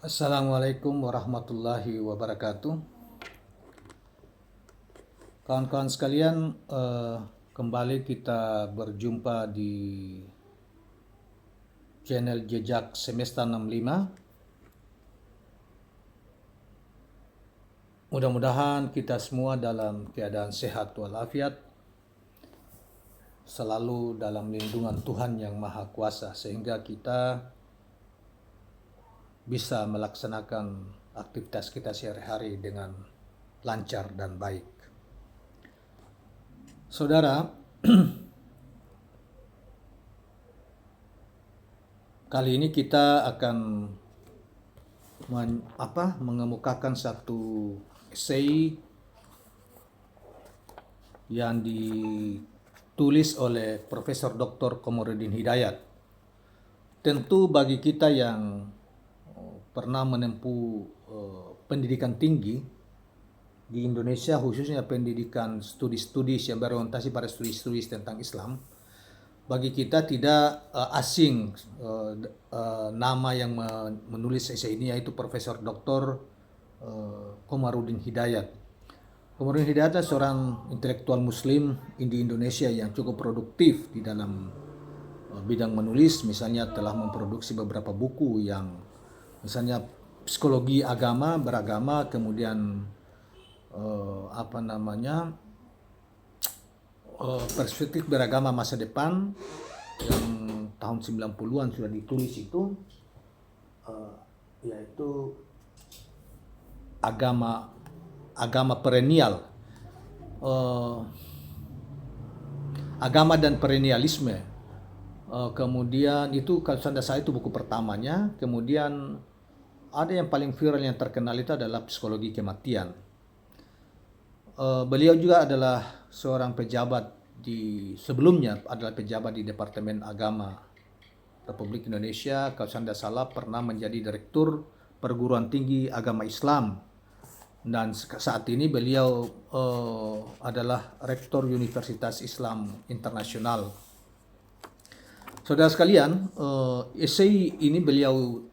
Assalamualaikum warahmatullahi wabarakatuh. Kawan-kawan sekalian, kembali kita berjumpa di channel Jejak Semesta 65. Mudah-mudahan kita semua dalam keadaan sehat walafiat, selalu dalam lindungan Tuhan yang Maha Kuasa, sehingga kita bisa melaksanakan aktivitas kita sehari-hari dengan lancar dan baik. Saudara, kali ini kita akan mengemukakan satu esai yang ditulis oleh Profesor Dr. Komarudin Hidayat. Tentu bagi kita yang pernah menempuh pendidikan tinggi di Indonesia, khususnya pendidikan studi-studi yang berorientasi pada studi-studi tentang Islam, bagi kita tidak asing nama yang menulis esai ini, yaitu Profesor Dr. Komarudin Hidayat. Komarudin Hidayat adalah seorang intelektual muslim di Indonesia yang cukup produktif di dalam bidang menulis. Misalnya telah memproduksi beberapa buku yang misalnya psikologi agama beragama, kemudian perspektif beragama masa depan yang tahun 90-an sudah ditulis itu, yaitu agama perennial, agama dan perennialisme. Kemudian itu kalau saya itu buku pertamanya. Kemudian ada yang paling viral yang terkenal itu adalah psikologi kematian. Beliau juga adalah seorang pejabat sebelumnya adalah pejabat di Departemen Agama Republik Indonesia. Kalau saya tidak salah pernah menjadi Direktur Perguruan Tinggi Agama Islam, dan saat ini beliau adalah Rektor Universitas Islam Internasional. Saudara sekalian, esai ini beliau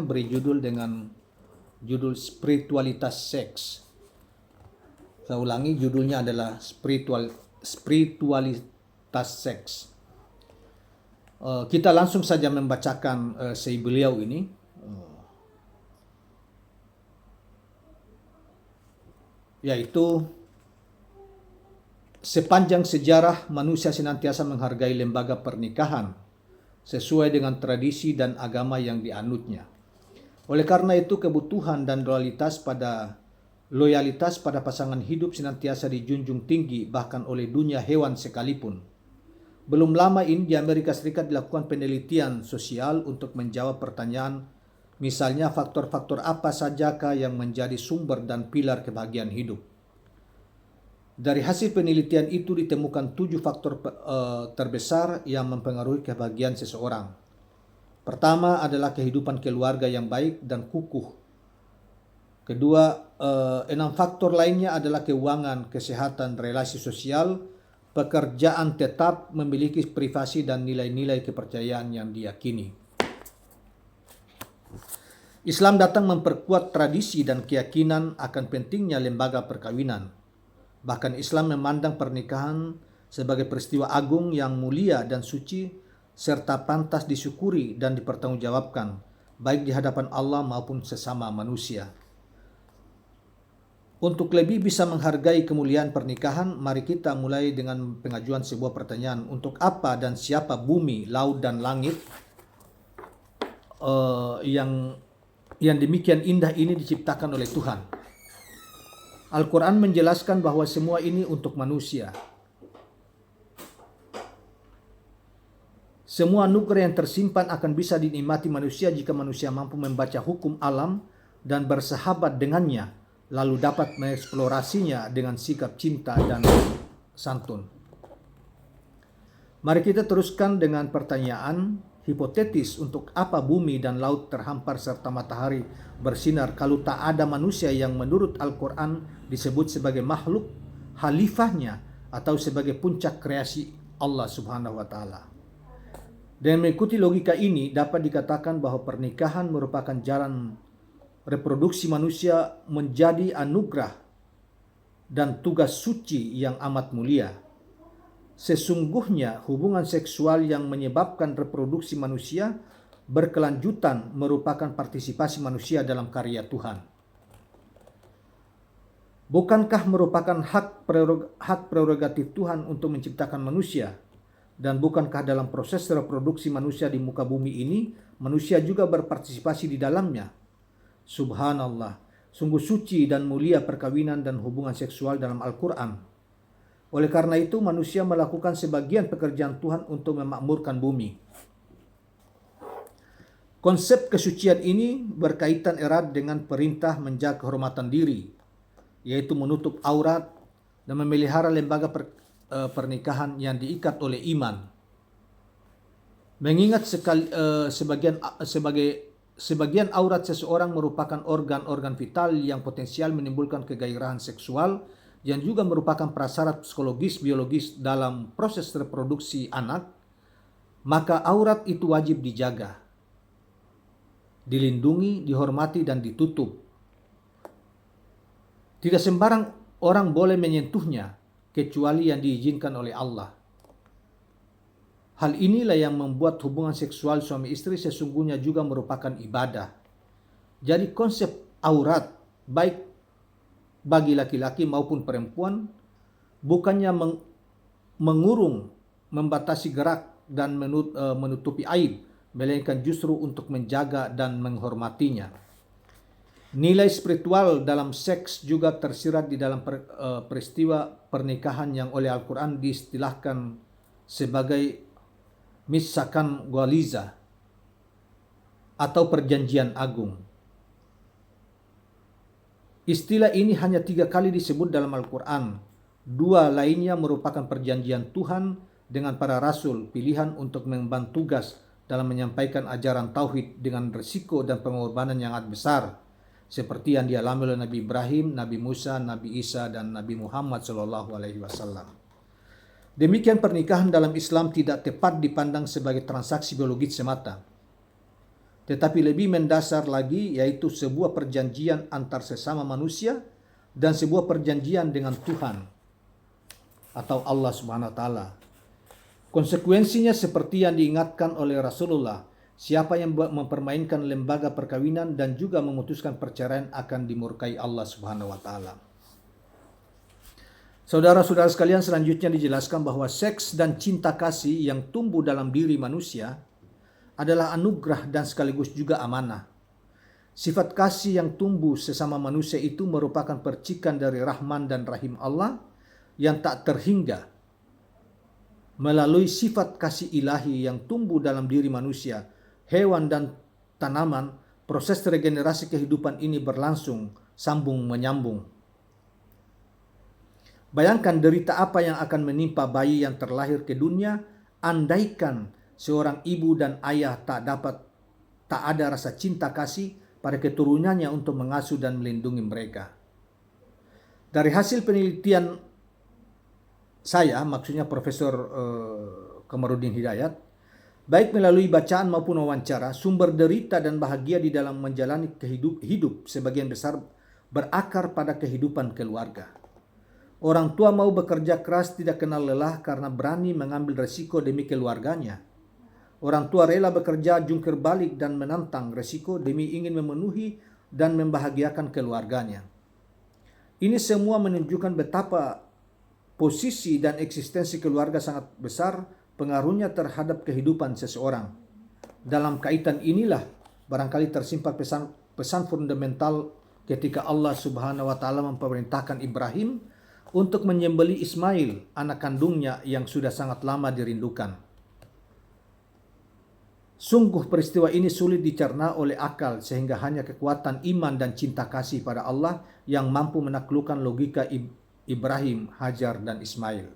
beri judul dengan judul Spiritualitas Seks. Saya ulangi, judulnya adalah Spiritualitas Seks. Kita langsung saja membacakan esai beliau ini. Yaitu, sepanjang sejarah manusia senantiasa menghargai lembaga pernikahan sesuai dengan tradisi dan agama yang dianutnya. Oleh karena itu, kebutuhan dan loyalitas pada pasangan hidup senantiasa dijunjung tinggi bahkan oleh dunia hewan sekalipun. Belum lama ini di Amerika Serikat dilakukan penelitian sosial untuk menjawab pertanyaan, misalnya faktor-faktor apa sajakah yang menjadi sumber dan pilar kebahagiaan hidup. Dari hasil penelitian itu ditemukan 7 faktor terbesar yang mempengaruhi kebahagiaan seseorang. Pertama adalah kehidupan keluarga yang baik dan kukuh. Kedua, 6 faktor lainnya adalah keuangan, kesehatan, relasi sosial, pekerjaan tetap, memiliki privasi, dan nilai-nilai kepercayaan yang diyakini. Islam datang memperkuat tradisi dan keyakinan akan pentingnya lembaga perkawinan. Bahkan Islam memandang pernikahan sebagai peristiwa agung yang mulia dan suci, serta pantas disyukuri dan dipertanggungjawabkan, baik di hadapan Allah maupun sesama manusia. Untuk lebih bisa menghargai kemuliaan pernikahan, mari kita mulai dengan pengajuan sebuah pertanyaan. Untuk apa dan siapa bumi, laut, dan langit yang demikian indah ini diciptakan oleh Tuhan? Al-Quran menjelaskan bahwa semua ini untuk manusia. Semua anugerah yang tersimpan akan bisa dinikmati manusia jika manusia mampu membaca hukum alam dan bersahabat dengannya, lalu dapat mengeksplorasinya dengan sikap cinta dan santun. Mari kita teruskan dengan pertanyaan hipotetis, untuk apa bumi dan laut terhampar serta matahari bersinar kalau tak ada manusia yang menurut Al-Quran disebut sebagai makhluk khalifahnya atau sebagai puncak kreasi Allah Subhanahu wa Ta'ala. Dengan mengikuti logika ini, dapat dikatakan bahwa pernikahan merupakan jalan reproduksi manusia menjadi anugerah dan tugas suci yang amat mulia. Sesungguhnya hubungan seksual yang menyebabkan reproduksi manusia berkelanjutan merupakan partisipasi manusia dalam karya Tuhan. Bukankah merupakan hak prerogatif Tuhan untuk menciptakan manusia? Dan bukankah dalam proses reproduksi manusia di muka bumi ini, manusia juga berpartisipasi di dalamnya? Subhanallah, sungguh suci dan mulia perkawinan dan hubungan seksual dalam Al-Quran. Oleh karena itu, manusia melakukan sebagian pekerjaan Tuhan untuk memakmurkan bumi. Konsep kesucian ini berkaitan erat dengan perintah menjaga kehormatan diri, yaitu menutup aurat dan memelihara lembaga pernikahan yang diikat oleh iman. Mengingat sebagian aurat seseorang merupakan organ-organ vital yang potensial menimbulkan kegairahan seksual, yang juga merupakan prasyarat psikologis biologis dalam proses reproduksi anak, maka aurat itu wajib dijaga, dilindungi, dihormati, dan ditutup. Tidak sembarang orang boleh menyentuhnya kecuali yang diizinkan oleh Allah. Hal inilah yang membuat hubungan seksual suami istri sesungguhnya juga merupakan ibadah. Jadi konsep aurat baik bagi laki-laki maupun perempuan bukannya mengurung, membatasi gerak dan menutupi aib, melainkan justru untuk menjaga dan menghormatinya. Nilai spiritual dalam seks juga tersirat di dalam peristiwa pernikahan yang oleh Al-Quran diistilahkan sebagai misakan ghaliza atau perjanjian agung. Istilah ini hanya 3 kali disebut dalam Al-Quran. 2 lainnya merupakan perjanjian Tuhan dengan para rasul pilihan untuk mengemban tugas dalam menyampaikan ajaran tauhid dengan risiko dan pengorbanan yang sangat besar, seperti yang dialami oleh Nabi Ibrahim, Nabi Musa, Nabi Isa, dan Nabi Muhammad SAW. Demikian pernikahan dalam Islam tidak tepat dipandang sebagai transaksi biologis semata, tetapi lebih mendasar lagi, yaitu sebuah perjanjian antar sesama manusia dan sebuah perjanjian dengan Tuhan atau Allah Subhanahu wa taala. Konsekuensinya seperti yang diingatkan oleh Rasulullah, siapa yang mempermainkan lembaga perkawinan dan juga memutuskan perceraian akan dimurkai Allah Subhanahu wa taala. Saudara-saudara sekalian, selanjutnya dijelaskan bahwa seks dan cinta kasih yang tumbuh dalam diri manusia adalah anugerah dan sekaligus juga amanah. Sifat kasih yang tumbuh sesama manusia itu merupakan percikan dari Rahman dan Rahim Allah yang tak terhingga. Melalui sifat kasih ilahi yang tumbuh dalam diri manusia, hewan dan tanaman, proses regenerasi kehidupan ini berlangsung sambung menyambung. Bayangkan derita apa yang akan menimpa bayi yang terlahir ke dunia andaikan seorang ibu dan ayah tak ada rasa cinta kasih pada keturunannya untuk mengasuh dan melindungi mereka. Dari hasil penelitian saya, maksudnya Profesor Komarudin Hidayat, baik melalui bacaan maupun wawancara, sumber derita dan bahagia di dalam menjalani hidup sebagian besar berakar pada kehidupan keluarga. Orang tua mau bekerja keras tidak kenal lelah karena berani mengambil resiko demi keluarganya. Orang tua rela bekerja jungkir balik dan menantang resiko demi ingin memenuhi dan membahagiakan keluarganya. Ini semua menunjukkan betapa posisi dan eksistensi keluarga sangat besar pengaruhnya terhadap kehidupan seseorang. Dalam kaitan inilah barangkali tersimpan pesan fundamental ketika Allah Subhanahu wa taala memerintahkan Ibrahim untuk menyembelih Ismail, anak kandungnya yang sudah sangat lama dirindukan. Sungguh peristiwa ini sulit dicerna oleh akal sehingga hanya kekuatan iman dan cinta kasih pada Allah yang mampu menaklukkan logika Ibrahim, Hajar, dan Ismail.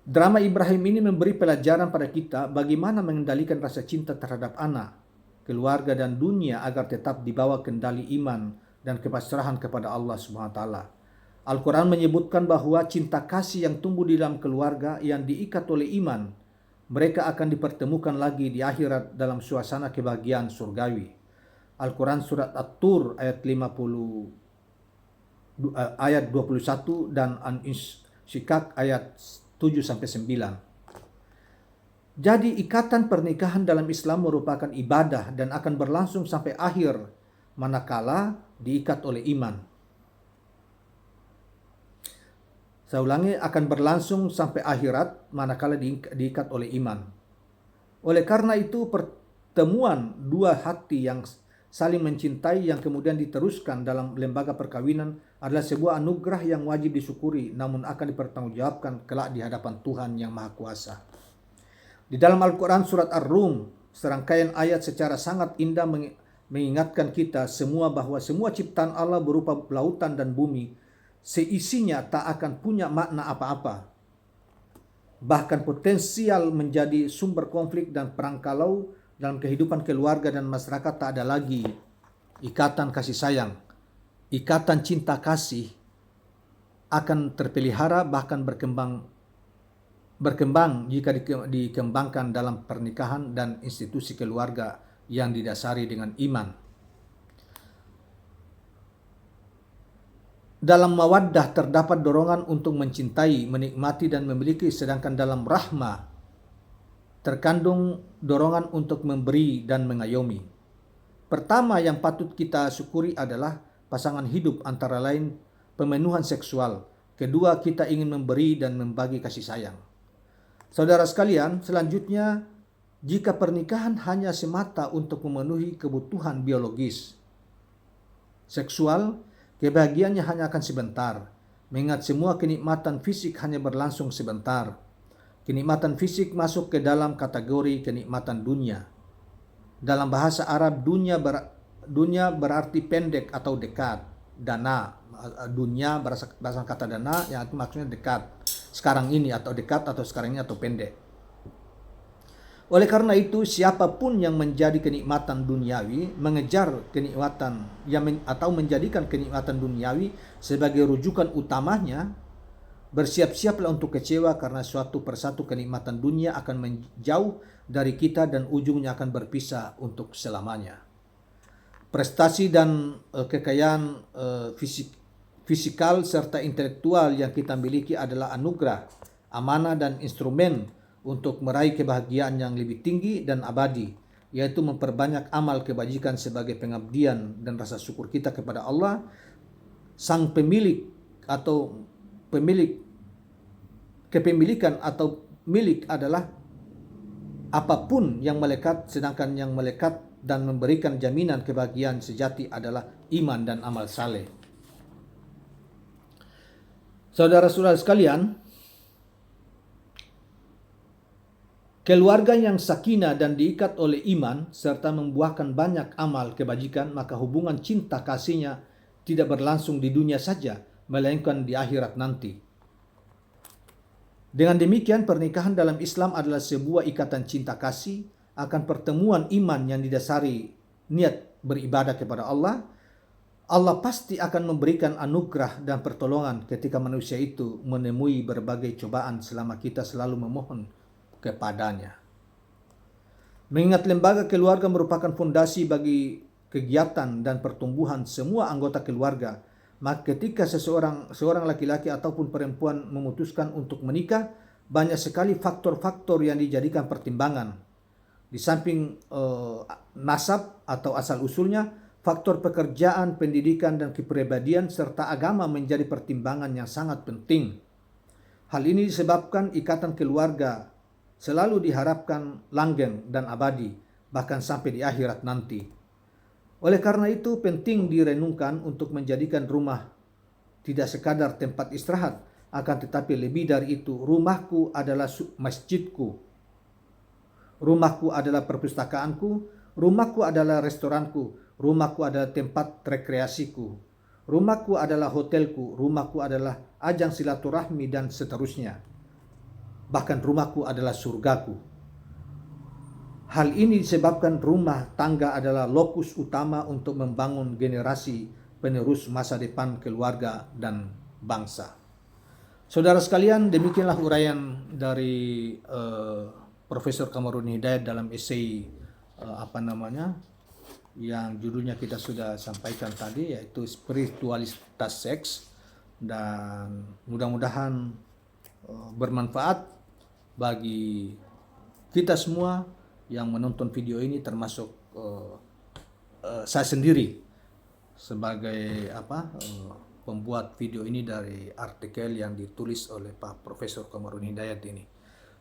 Drama Ibrahim ini memberi pelajaran pada kita bagaimana mengendalikan rasa cinta terhadap anak, keluarga, dan dunia agar tetap dibawa kendali iman dan kepasrahan kepada Allah Subhanahu wa taala. Al-Quran menyebutkan bahwa cinta kasih yang tumbuh di dalam keluarga yang diikat oleh iman, mereka akan dipertemukan lagi di akhirat dalam suasana kebahagiaan surgawi. Al-Quran surat At-Tur ayat 21 dan An-Insyikak ayat 7 sampai 9. Jadi ikatan pernikahan dalam Islam merupakan ibadah dan akan berlangsung sampai akhir manakala diikat oleh iman. Saya ulangi, akan berlangsung sampai akhirat manakala diikat oleh iman. Oleh karena itu, pertemuan dua hati yang saling mencintai yang kemudian diteruskan dalam lembaga perkawinan adalah sebuah anugerah yang wajib disyukuri, namun akan dipertanggungjawabkan kelak di hadapan Tuhan yang Maha Kuasa. Di dalam Al-Quran surat Ar-Rum, serangkaian ayat secara sangat indah mengingatkan kita semua bahwa semua ciptaan Allah berupa lautan dan bumi seisinya tak akan punya makna apa-apa. Bahkan potensial menjadi sumber konflik dan perang kalau dalam kehidupan keluarga dan masyarakat tak ada lagi ikatan kasih sayang. Ikatan cinta kasih akan terpelihara bahkan berkembang jika dikembangkan dalam pernikahan dan institusi keluarga yang didasari dengan iman. Dalam mawaddah terdapat dorongan untuk mencintai, menikmati dan memiliki, sedangkan dalam rahmah terkandung dorongan untuk memberi dan mengayomi. Pertama yang patut kita syukuri adalah pasangan hidup, antara lain pemenuhan seksual. Kedua, kita ingin memberi dan membagi kasih sayang. Saudara sekalian, selanjutnya, jika pernikahan hanya semata untuk memenuhi kebutuhan biologis, seksual, kebahagiaannya hanya akan sebentar, mengingat semua kenikmatan fisik hanya berlangsung sebentar. Kenikmatan fisik masuk ke dalam kategori kenikmatan dunia. Dalam bahasa Arab, dunia berarti pendek atau dekat. Dana, dunia berasal kata dana, yang itu maksudnya dekat. Sekarang ini atau dekat, atau sekarang ini atau pendek. Oleh karena itu, siapapun yang menjadi kenikmatan duniawi, mengejar kenikmatan atau menjadikan kenikmatan duniawi sebagai rujukan utamanya, bersiap-siaplah untuk kecewa karena suatu persatu kenikmatan dunia akan menjauh dari kita dan ujungnya akan berpisah untuk selamanya. Prestasi dan kekayaan fisikal serta intelektual yang kita miliki adalah anugerah, amanah dan instrumen untuk meraih kebahagiaan yang lebih tinggi dan abadi, yaitu memperbanyak amal kebajikan sebagai pengabdian dan rasa syukur kita kepada Allah, sang pemilik atau kepemilikan atau milik adalah apapun yang melekat, sedangkan yang melekat dan memberikan jaminan kebahagiaan sejati adalah iman dan amal saleh. Saudara-saudara sekalian, keluarga yang sakinah dan diikat oleh iman serta membuahkan banyak amal kebajikan, maka hubungan cinta kasihnya tidak berlangsung di dunia saja, melainkan di akhirat nanti. Dengan demikian, pernikahan dalam Islam adalah sebuah ikatan cinta kasih akan pertemuan iman yang didasari niat beribadah kepada Allah. Allah pasti akan memberikan anugerah dan pertolongan ketika manusia itu menemui berbagai cobaan selama kita selalu memohon kepadanya. Mengingat lembaga keluarga merupakan fondasi bagi kegiatan dan pertumbuhan semua anggota keluarga, maka ketika seorang laki-laki ataupun perempuan memutuskan untuk menikah, banyak sekali faktor-faktor yang dijadikan pertimbangan. Di samping nasab atau asal usulnya, faktor pekerjaan, pendidikan dan kepribadian serta agama menjadi pertimbangan yang sangat penting. Hal ini disebabkan ikatan keluarga selalu diharapkan langgeng dan abadi, bahkan sampai di akhirat nanti. Oleh karena itu, penting direnungkan untuk menjadikan rumah tidak sekadar tempat istirahat, akan tetapi lebih dari itu, rumahku adalah masjidku, rumahku adalah perpustakaanku, rumahku adalah restoranku, rumahku adalah tempat rekreasiku, rumahku adalah hotelku, rumahku adalah ajang silaturahmi dan seterusnya. Bahkan rumahku adalah surgaku. Hal ini disebabkan rumah tangga adalah lokus utama untuk membangun generasi penerus masa depan keluarga dan bangsa. Saudara sekalian, demikianlah uraian dari Profesor Kamarudin Hidayat dalam esai yang judulnya kita sudah sampaikan tadi, yaitu spiritualitas seks, dan mudah-mudahan bermanfaat bagi kita semua yang menonton video ini, termasuk saya sendiri sebagai pembuat video ini dari artikel yang ditulis oleh Pak Profesor Komarudin Hidayat ini.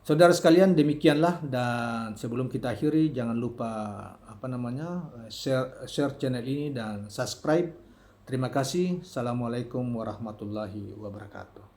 Saudara sekalian, demikianlah, dan sebelum kita akhiri jangan lupa share channel ini dan subscribe. Terima kasih. Assalamualaikum warahmatullahi wabarakatuh.